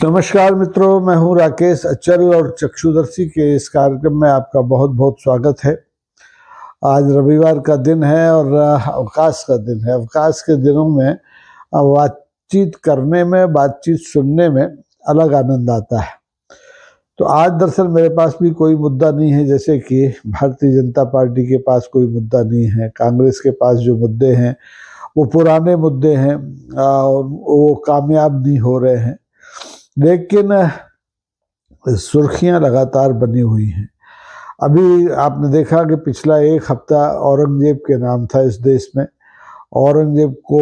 नमस्कार मित्रों, मैं हूं राकेश अचल और चक्षुदर्शी के इस कार्यक्रम में आपका बहुत बहुत स्वागत है। आज रविवार का दिन है और अवकाश का दिन है। अवकाश के दिनों में बातचीत करने में, बातचीत सुनने में अलग आनंद आता है। तो आज दरअसल मेरे पास भी कोई मुद्दा नहीं है, जैसे कि भारतीय जनता पार्टी के पास कोई मुद्दा नहीं है। कांग्रेस के पास जो मुद्दे हैं वो पुराने मुद्दे हैं और वो कामयाब नहीं हो रहे हैं, लेकिन सुर्खियां लगातार बनी हुई हैं। अभी आपने देखा कि पिछला एक हफ्ता औरंगजेब के नाम था इस देश में। औरंगजेब को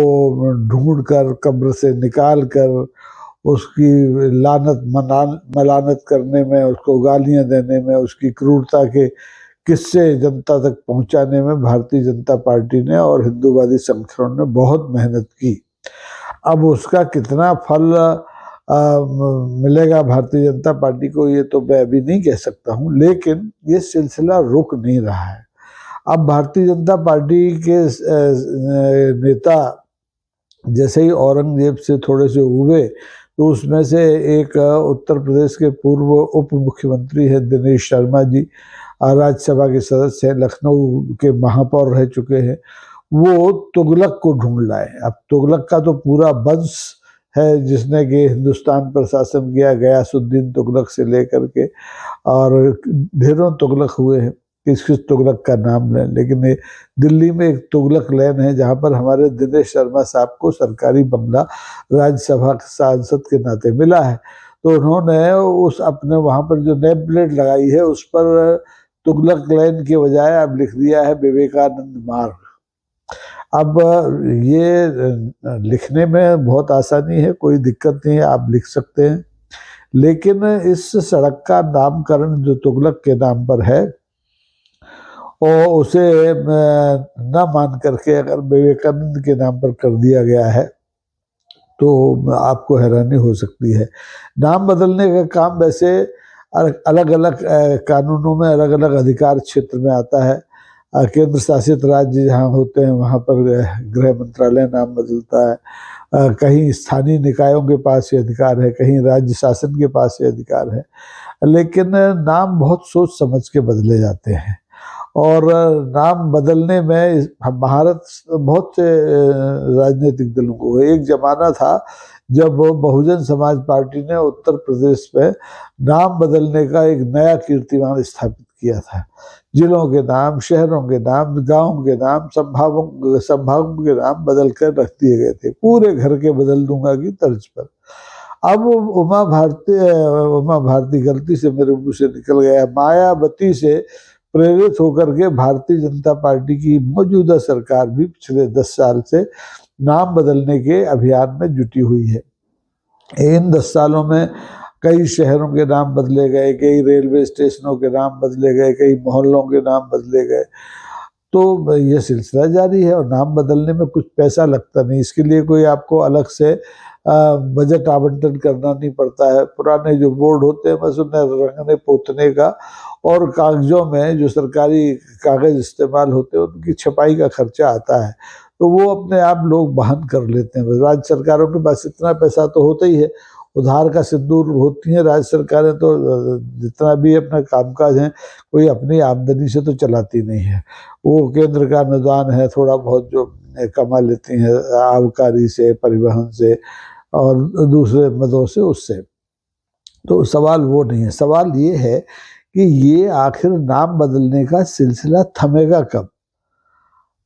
ढूंढ कर, कब्र से निकाल कर, उसकी लानत मलानत करने में, उसको गालियां देने में, उसकी क्रूरता के किस्से जनता तक पहुंचाने में भारतीय जनता पार्टी ने और हिंदूवादी संगठनों ने बहुत मेहनत की। अब उसका कितना फल मिलेगा भारतीय जनता पार्टी को, ये तो मैं अभी नहीं कह सकता हूँ, लेकिन ये सिलसिला रुक नहीं रहा है। अब भारतीय जनता पार्टी के नेता जैसे ही औरंगजेब से थोड़े से उबे, तो उसमें से एक उत्तर प्रदेश के पूर्व उप मुख्यमंत्री है दिनेश शर्मा जी, राज्यसभा के सदस्य हैं, लखनऊ के महापौर रह चुके हैं। वो तुगलक को ढूंढ लाए। अब तुगलक का तो पूरा वंश है जिसने कि हिंदुस्तान पर शासन किया, गयासुद्दीन तुगलक से लेकर के, और ढेरों तुगलक हुए हैं। किस किस तुगलक का नाम लें, लेकिन दिल्ली में एक तुगलक लेन है जहाँ पर हमारे दिनेश शर्मा साहब को सरकारी बंगला राज्यसभा सांसद के नाते मिला है। तो उन्होंने उस अपने वहाँ पर जो नेम प्लेट लगाई है उस पर तुगलक लेन के बजाय अब लिख दिया है विवेकानंद मार्ग। अब ये लिखने में बहुत आसानी है, कोई दिक्कत नहीं है, आप लिख सकते हैं। लेकिन इस सड़क का नामकरण जो तुगलक के नाम पर है और उसे न मान करके अगर विवेकानंद के नाम पर कर दिया गया है तो आपको हैरानी हो सकती है। नाम बदलने का काम वैसे अलग अलग कानूनों में अलग अलग अधिकार क्षेत्र में आता है। केंद्र शासित राज्य जहाँ होते हैं वहाँ पर गृह मंत्रालय नाम बदलता है। कहीं स्थानीय निकायों के पास ये अधिकार है, कहीं राज्य शासन के पास ये अधिकार है, लेकिन नाम बहुत सोच समझ के बदले जाते हैं। और नाम बदलने में महारत बहुत से राजनीतिक दलों को। एक जमाना था जब बहुजन समाज पार्टी ने उत्तर प्रदेश में नाम बदलने का एक नया कीर्तिमान स्थापित किया था। जिलों के नाम, शहरों के नाम, गांवों के नाम, संभागों के नाम बदल कर रख दिए गए थे, पूरे घर के बदल दूंगा की तर्ज पर। अब उमा भारती गलती से मेरे मुंह से निकल गया, मायावती से प्रेरित होकर के भारतीय जनता पार्टी की मौजूदा सरकार भी पिछले 10 साल से नाम बदलने के अभियान में जुटी हुई है। इन 10 सालों में कई शहरों के नाम बदले गए, कई रेलवे स्टेशनों के नाम बदले गए, कई मोहल्लों के नाम बदले गए। तो यह सिलसिला जारी है और नाम बदलने में कुछ पैसा लगता नहीं, इसके लिए कोई आपको अलग से बजट आवंटन करना नहीं पड़ता है। पुराने जो बोर्ड होते हैं बस उन्हें रंगने पोतने का और कागजों में जो सरकारी कागज इस्तेमाल होते हैं उनकी छपाई का खर्चा आता है, तो वो अपने आप लोग वहन कर लेते हैं। राज्य सरकारों के पास इतना पैसा तो होता ही है, उधार का सिंदूर होती है राज्य सरकारें, तो जितना भी अपना कामकाज है कोई अपनी आमदनी से तो चलाती नहीं है। वो केंद्र का अनुदान है थोड़ा बहुत जो कमा लेती हैं आबकारी से, परिवहन से और दूसरे मदों से, उससे। तो सवाल वो नहीं है, सवाल ये है कि ये आखिर नाम बदलने का सिलसिला थमेगा कब,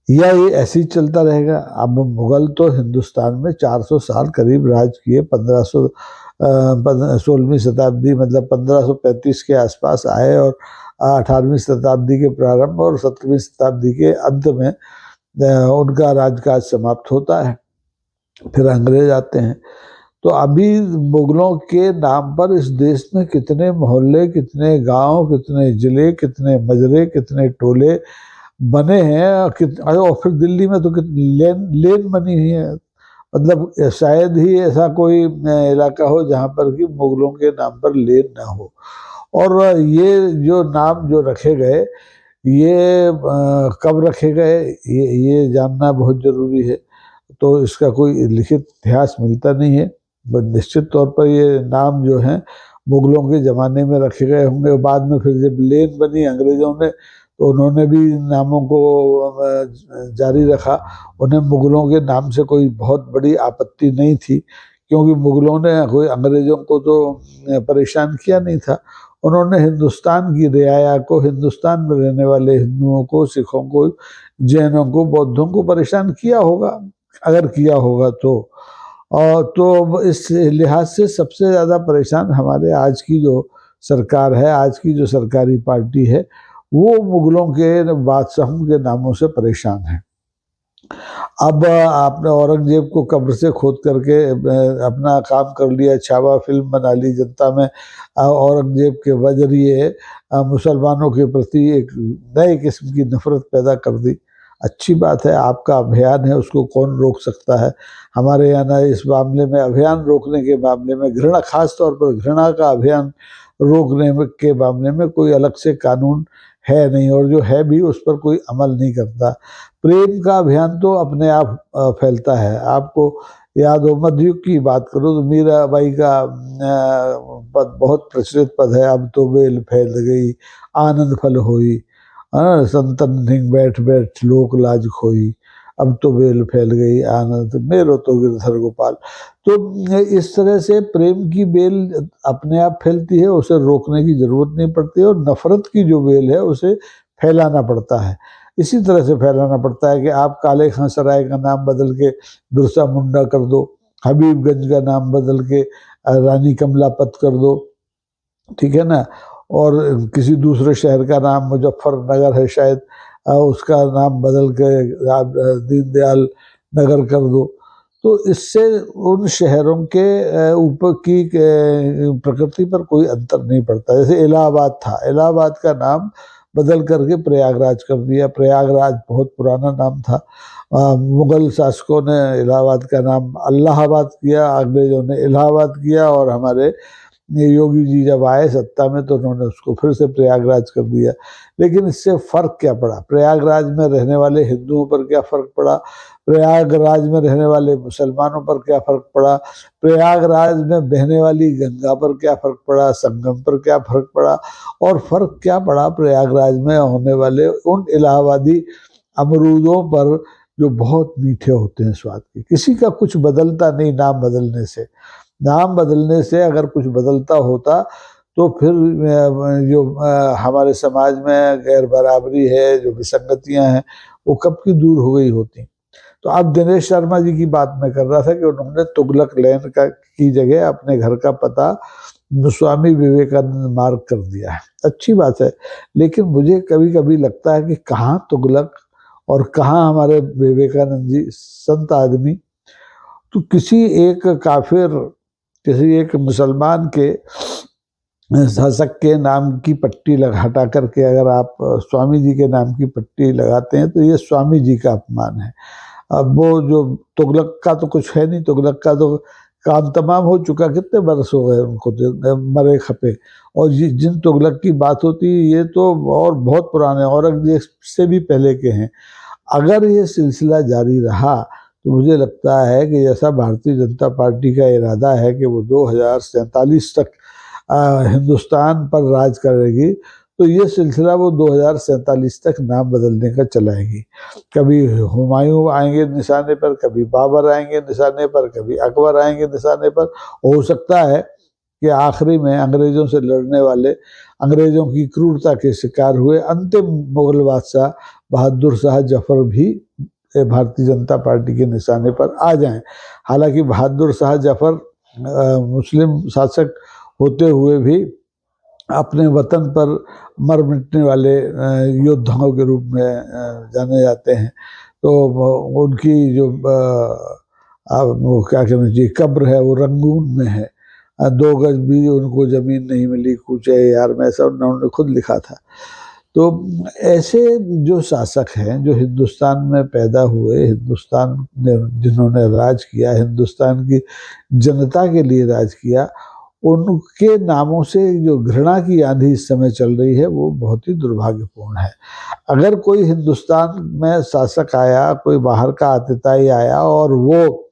या ये ऐसे ही चलता रहेगा। अब मुगल तो हिंदुस्तान में 400 साल करीब राज किए। 16वीं शताब्दी मतलब 1535 के आसपास आए और 18वीं शताब्दी के प्रारंभ और 17वीं शताब्दी के अंत में उनका राजकाज समाप्त होता है, फिर अंग्रेज आते हैं। तो अभी मुगलों के नाम पर इस देश में कितने मोहल्ले, कितने गांव, कितने जिले, कितने मजरे, कितने टोले बने हैं, और फिर दिल्ली में तो लेन बनी हुई है। मतलब शायद ही ऐसा कोई इलाका हो जहाँ पर कि मुगलों के नाम पर लेन ना हो। और ये जो नाम जो रखे गए, ये कब रखे गए ये जानना बहुत जरूरी है। तो इसका कोई लिखित इतिहास मिलता नहीं है। निश्चित तौर पर ये नाम जो हैं मुगलों के ज़माने में रखे गए होंगे। बाद में फिर जब लेन बनी अंग्रेज़ों ने तो उन्होंने भी नामों को जारी रखा। उन्हें मुगलों के नाम से कोई बहुत बड़ी आपत्ति नहीं थी, क्योंकि मुगलों ने कोई अंग्रेज़ों को तो परेशान किया नहीं था। उन्होंने हिंदुस्तान की रियाया को, हिंदुस्तान में रहने वाले हिंदुओं को, सिखों को, जैनों को, बौद्धों को परेशान किया होगा, अगर किया होगा तो। और तो इस लिहाज से सबसे ज़्यादा परेशान हमारे आज की जो सरकार है, आज की जो सरकारी पार्टी है, वो मुगलों के बादशाहों के नामों से परेशान है। अब आपने औरंगजेब को कब्र से खोद करके अपना काम कर लिया, छावा फिल्म बना ली, जनता में औरंगजेब के जरिए मुसलमानों के प्रति एक नए किस्म की नफरत पैदा कर दी। अच्छी बात है, आपका अभियान है, उसको कौन रोक सकता है। हमारे यहाँ ना इस मामले में, अभियान रोकने के मामले में, घृणा, खास तौर पर घृणा का अभियान रोकने के मामले में कोई अलग से कानून है नहीं, और जो है भी उस पर कोई अमल नहीं करता। प्रेम का अभियान तो अपने आप फैलता है। आपको याद हो, मध्ययुग की बात करो तो मीराबाई का पद बहुत प्रचलित पद है, अब तो बेल फैल गई आनंद फल होई, संतन ढिंग बैठ बैठ लोक लाज खोई, अब तो बेल फैल गई आनंद मेरो तो गिरधर गोपाल। तो इस तरह से प्रेम की बेल अपने आप फैलती है, उसे रोकने की जरूरत नहीं पड़ती, और नफरत की जो बेल है उसे फैलाना पड़ता है। इसी तरह से फैलाना पड़ता है कि आप काले खां सराय का नाम बदल के बिरसा मुंडा कर दो, हबीबगंज का नाम बदल के रानी कमलापत कर दो, ठीक है ना, और किसी दूसरे शहर का नाम, मुजफ्फरनगर है शायद, उसका नाम बदल के दीनदयाल नगर कर दो। तो इससे उन शहरों के ऊपर की प्रकृति पर कोई अंतर नहीं पड़ता। जैसे इलाहाबाद था, इलाहाबाद का नाम बदल करके प्रयागराज कर दिया। प्रयागराज बहुत पुराना नाम था। मुगल शासकों ने इलाहाबाद का नाम अल्लाहाबाद किया, अंग्रेजों ने इलाहाबाद किया, और हमारे योगी जी जब आए सत्ता में तो उन्होंने उसको फिर से प्रयागराज कर दिया। लेकिन इससे फर्क क्या पड़ा? प्रयागराज में रहने वाले हिंदुओं पर क्या फर्क पड़ा? प्रयागराज में रहने वाले मुसलमानों पर क्या फर्क पड़ा? प्रयागराज में बहने वाली गंगा पर क्या फर्क पड़ा? संगम पर क्या फर्क पड़ा? और फर्क क्या पड़ा प्रयागराज में होने वाले उन इलाहाबादी अमरूदों पर जो बहुत मीठे होते हैं स्वाद के? किसी का कुछ बदलता नहीं नाम बदलने से। नाम बदलने से अगर कुछ बदलता होता तो फिर जो हमारे समाज में गैर बराबरी है, जो विसंगतियां हैं, वो कब की दूर हो गई होती। तो अब दिनेश शर्मा जी की बात मैं कर रहा था कि उन्होंने तुगलक लैन की जगह अपने घर का पता स्वामी विवेकानंद मार्ग कर दिया है। अच्छी बात है, लेकिन मुझे कभी कभी लगता है कि कहाँ तुगलक और कहाँ हमारे विवेकानंद जी संत आदमी। तो किसी एक काफिर, किसी एक मुसलमान के शासक के नाम की पट्टी हटा करके अगर आप स्वामी जी के नाम की पट्टी लगाते हैं तो ये स्वामी जी का अपमान है। अब वो जो तुगलक का तो कुछ है नहीं, तुगलक का तो काम तमाम हो चुका, कितने बरस हो गए उनको मरे खपे। और जिन तुगलक की बात होती है ये तो और बहुत पुराने, औरंगजेब से भी पहले के हैं। अगर ये सिलसिला जारी रहा तो मुझे लगता है कि जैसा भारतीय जनता पार्टी का इरादा है कि वो 2047 तक हिंदुस्तान पर राज करेगी, तो ये सिलसिला वो 2047 तक नाम बदलने का चलाएगी। कभी हुमायूं आएंगे निशाने पर, कभी बाबर आएंगे निशाने पर, कभी अकबर आएंगे निशाने पर। हो सकता है कि आखिरी में अंग्रेजों से लड़ने वाले, अंग्रेजों की क्रूरता के शिकार हुए अंतिम मुगल बादशाह बहादुर शाह जफर भी भारतीय जनता पार्टी के निशाने पर आ जाएं। हालांकि बहादुर शाह जफर मुस्लिम शासक होते हुए भी अपने वतन पर मर मिटने वाले योद्धाओं के रूप में जाने जाते हैं। तो उनकी जो वो क्या कहना चाहिए कब्र है वो रंगून में है। 2 गज भी उनको जमीन नहीं मिली कूचे यार में, ऐसा उन्होंने खुद लिखा था। तो ऐसे जो शासक हैं जो हिंदुस्तान में पैदा हुए, हिंदुस्तान ने जिन्होंने राज किया, हिंदुस्तान की जनता के लिए राज किया, उनके नामों से जो घृणा की आंधी इस समय चल रही है वो बहुत ही दुर्भाग्यपूर्ण है। अगर कोई हिंदुस्तान में शासक आया, कोई बाहर का आतिताई आया और वो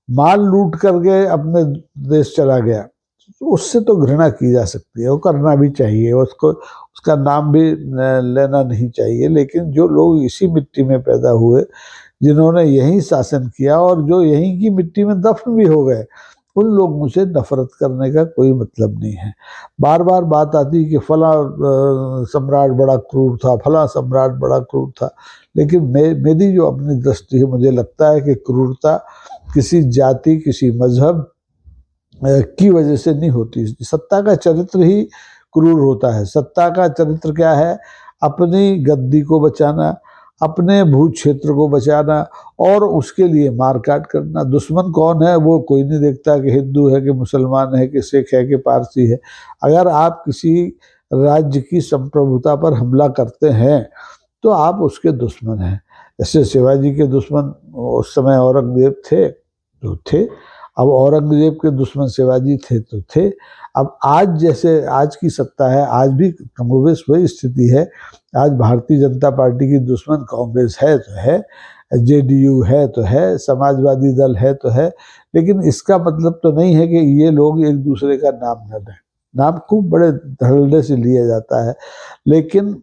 माल लूट करके अपने देश चला गया, तो उससे तो घृणा की जा सकती है, वो करना भी चाहिए, उसको उसका नाम भी लेना नहीं चाहिए। लेकिन जो लोग इसी मिट्टी में पैदा हुए, जिन्होंने यही शासन किया और जो यहीं की मिट्टी में दफन भी हो गए, उन लोगों से नफरत करने का कोई मतलब नहीं है। बार बार बात आती है कि फला सम्राट बड़ा क्रूर था, फला सम्राट बड़ा क्रूर था, लेकिन मेरी जो अपनी दृष्टि है, मुझे लगता है कि क्रूरता किसी जाति, किसी मजहब की वजह से नहीं होती। सत्ता का चरित्र ही क्रूर होता है। सत्ता का चरित्र क्या है? अपनी गद्दी को बचाना, अपने भू क्षेत्र को बचाना और उसके लिए मारकाट करना। दुश्मन कौन है वो कोई नहीं देखता कि हिंदू है कि मुसलमान है कि सिख है कि पारसी है। अगर आप किसी राज्य की संप्रभुता पर हमला करते हैं तो आप उसके दुश्मन हैं। जैसे शिवाजी के दुश्मन उस समय औरंगजेब थे तो थे, अब औरंगजेब के दुश्मन शिवाजी थे तो थे। अब आज जैसे आज की सत्ता है, आज भी कमोबेश वही स्थिति है। आज भारतीय जनता पार्टी की दुश्मन कांग्रेस है तो है, जेडीयू है तो है, समाजवादी दल है तो है, लेकिन इसका मतलब तो नहीं है कि ये लोग एक दूसरे का नाम न लें। नाम खूब बड़े धड़ल्ले से लिया जाता है, लेकिन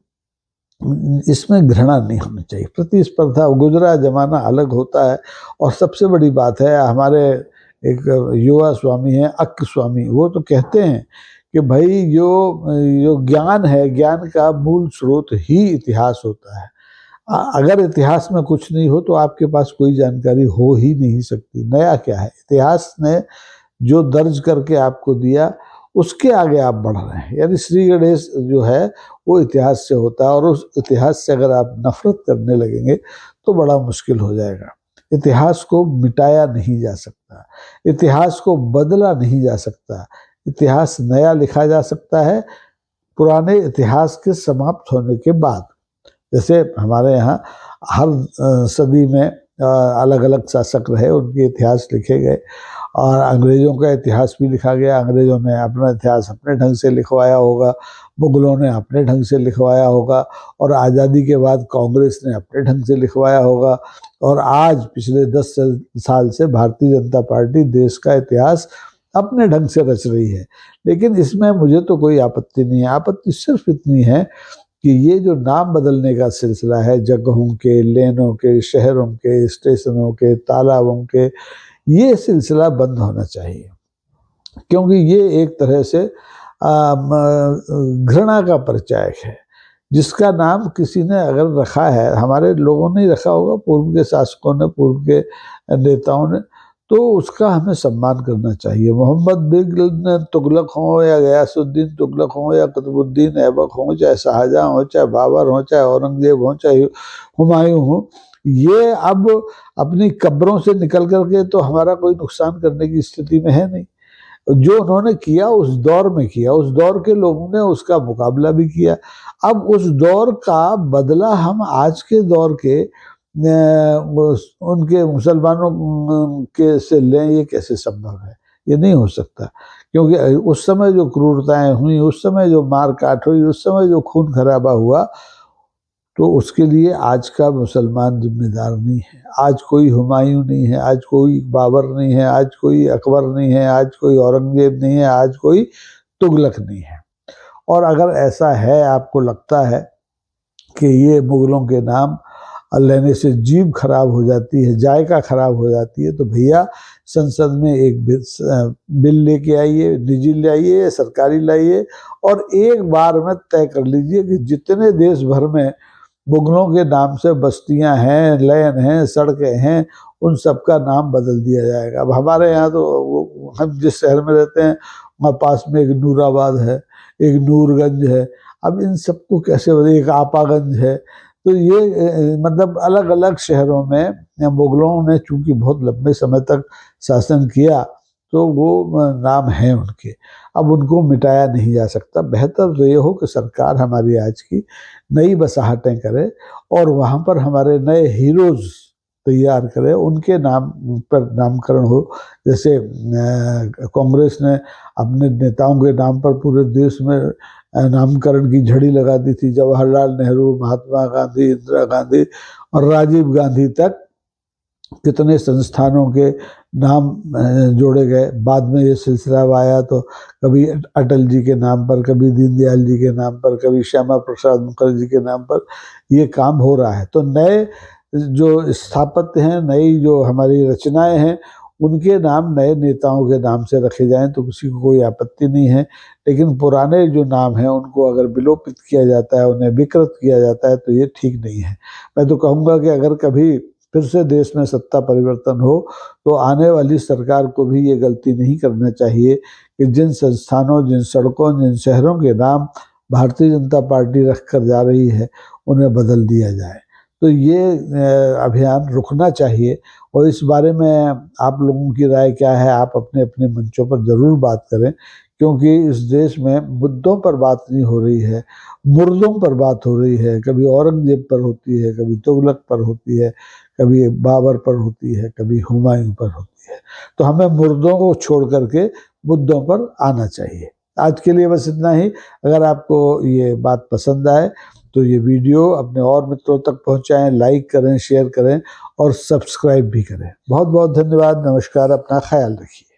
इसमें घृणा नहीं होनी चाहिए। प्रतिस्पर्धा, गुजरा जमाना अलग होता है। और सबसे बड़ी बात है, हमारे एक युवा स्वामी हैं अक्क स्वामी, वो तो कहते हैं कि भाई जो ज्ञान है, ज्ञान का मूल स्रोत ही इतिहास होता है। अगर इतिहास में कुछ नहीं हो तो आपके पास कोई जानकारी हो ही नहीं सकती। नया क्या है? इतिहास ने जो दर्ज करके आपको दिया उसके आगे आप बढ़ रहे हैं। यानी श्री गणेश जो है वो इतिहास से होता है, और उस इतिहास से अगर आप नफरत करने लगेंगे तो बड़ा मुश्किल हो जाएगा। इतिहास को मिटाया नहीं जा सकता, इतिहास को बदला नहीं जा सकता। इतिहास नया लिखा जा सकता है पुराने इतिहास के समाप्त होने के बाद। जैसे हमारे यहाँ हर सदी में अलग अलग शासक रहे, उनके इतिहास लिखे गए, और अंग्रेजों का इतिहास भी लिखा गया। अंग्रेजों ने अपना इतिहास अपने ढंग से लिखवाया होगा, मुगलों ने अपने ढंग से लिखवाया होगा, और आज़ादी के बाद कांग्रेस ने अपने ढंग से लिखवाया होगा। और आज पिछले 10 साल से भारतीय जनता पार्टी देश का इतिहास अपने ढंग से रच रही है। लेकिन इसमें मुझे तो कोई आपत्ति नहीं है। आपत्ति सिर्फ इतनी है कि ये जो नाम बदलने का सिलसिला है, जगहों के, लेनों के, शहरों के, स्टेशनों के, तालाबों के, ये सिलसिला बंद होना चाहिए। क्योंकि ये एक तरह से घृणा का परिचायक है। जिसका नाम किसी ने अगर रखा है, हमारे लोगों ने रखा होगा, पूर्व के शासकों ने, पूर्व के नेताओं ने, तो उसका हमें सम्मान करना चाहिए। मोहम्मद बिन तुगलक हो, या गयासुद्दीन तुगलक हो, या कुतुबुद्दीन ऐबक हो, चाहे शाहजहां हो, चाहे बाबर हो, चाहे औरंगजेब हो, चाहे हुमायूं हो, ये अब अपनी कब्रों से निकल करके तो हमारा कोई नुकसान करने की स्थिति में है नहीं। जो उन्होंने किया उस दौर में किया, उस दौर के लोगों ने उसका मुकाबला भी किया। अब उस दौर का बदला हम आज के दौर के उनके मुसलमानों के से लें, ये कैसे संभव है? ये नहीं हो सकता। क्योंकि उस समय जो क्रूरताएं हुई, उस समय जो मार काट हुई, उस समय जो खून खराबा हुआ, तो उसके लिए आज का मुसलमान जिम्मेदार नहीं है। आज कोई हुमायूं नहीं है, आज कोई बाबर नहीं है, आज कोई अकबर नहीं है, आज कोई औरंगजेब नहीं है, आज कोई तुगलक नहीं है। और अगर ऐसा है, आपको लगता है कि ये मुगलों के नाम लेने से जीभ खराब हो जाती है, जायका खराब हो जाती है, तो भैया संसद में एक बिल लेके आइए, निजी लाइए, सरकारी लाइए, और एक बार में तय कर लीजिए कि जितने देश भर में मुगलों के नाम से बस्तियां हैं, लेन हैं, सड़कें हैं, उन सब का नाम बदल दिया जाएगा। अब हमारे यहाँ तो हम जिस शहर में रहते हैं वहाँ पास में एक नूराबाद है, एक नूरगंज है। अब इन सबको कैसे बदले? एक आपागंज है। तो ये मतलब अलग अलग शहरों में मुगलों ने चूंकि बहुत लंबे समय तक शासन किया, तो वो नाम है उनके, अब उनको मिटाया नहीं जा सकता। बेहतर तो ये हो कि सरकार हमारी आज की नई बसाहटें करे और वहाँ पर हमारे नए हीरोज तैयार करे, उनके नाम पर नामकरण हो। जैसे कांग्रेस ने अपने नेताओं के नाम पर पूरे देश में नामकरण की झड़ी लगा दी थी। जवाहरलाल नेहरू, महात्मा गांधी, इंदिरा गांधी और राजीव गांधी तक कितने संस्थानों के नाम जोड़े गए। बाद में ये सिलसिला आया तो कभी अटल जी के नाम पर, कभी दीनदयाल जी के नाम पर, कभी श्यामा प्रसाद मुखर्जी के नाम पर ये काम हो रहा है। तो नए जो स्थापत्य हैं, नई जो हमारी रचनाएं हैं, उनके नाम नए नेताओं के नाम से रखे जाएं तो किसी को कोई आपत्ति नहीं है। लेकिन पुराने जो नाम हैं उनको अगर विलोपित किया जाता है, उन्हें विकृत किया जाता है, तो ये ठीक नहीं है। मैं तो कहूँगा कि अगर कभी फिर से देश में सत्ता परिवर्तन हो तो आने वाली सरकार को भी ये गलती नहीं करना चाहिए कि जिन संस्थानों, जिन सड़कों, जिन शहरों के नाम भारतीय जनता पार्टी रख कर जा रही है उन्हें बदल दिया जाए। तो ये अभियान रुकना चाहिए। और इस बारे में आप लोगों की राय क्या है, आप अपने अपने मंचों पर ज़रूर बात करें, क्योंकि इस देश में मुद्दों पर बात नहीं हो रही है, मुर्दों पर बात हो रही है। कभी औरंगजेब पर होती है, कभी तुगलक पर होती है, कभी बाबर पर होती है, कभी हुमायूं पर होती है। तो हमें मुर्दों को छोड़ करके मुद्दों पर आना चाहिए। आज के लिए बस इतना ही। अगर आपको ये बात पसंद आए तो ये वीडियो अपने और मित्रों तक पहुंचाएं, लाइक करें, शेयर करें और सब्सक्राइब भी करें। बहुत बहुत धन्यवाद। नमस्कार। अपना ख्याल रखिए।